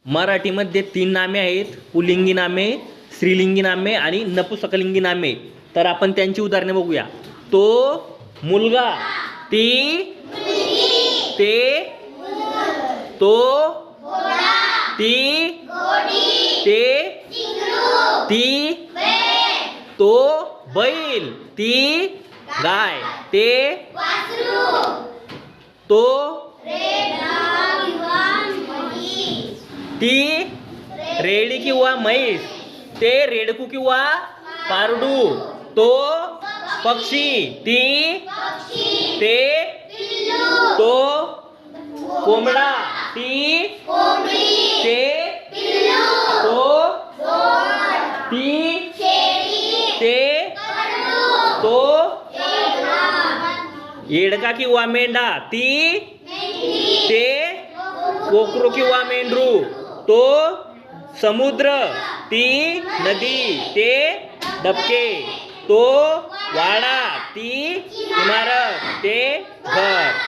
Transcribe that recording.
मराठीमध्ये 3 नामे आहेत, पुल्लिंगी नामे, स्त्रीलिंगी नामे आणि नपुंसकलिंगी नामे. तर आपण त्यांची उदाहरणे बघूया. तो मुलगा, ती ते तो ती ते ती तो बैल, ती गाय, ते तो ती रेडी किंवा म्हैस, ते रेडकू किंवा पारडू, तो पक्षी, ती ते तो कोंबडा, ती ते तो ती ते तो येडका किंवा मेंढा, ती ते कोकरू किंवा मेंढरू, तो समुद्र, ती नदी, ते डबके, तो वाडा, ती इमारत, ते घर.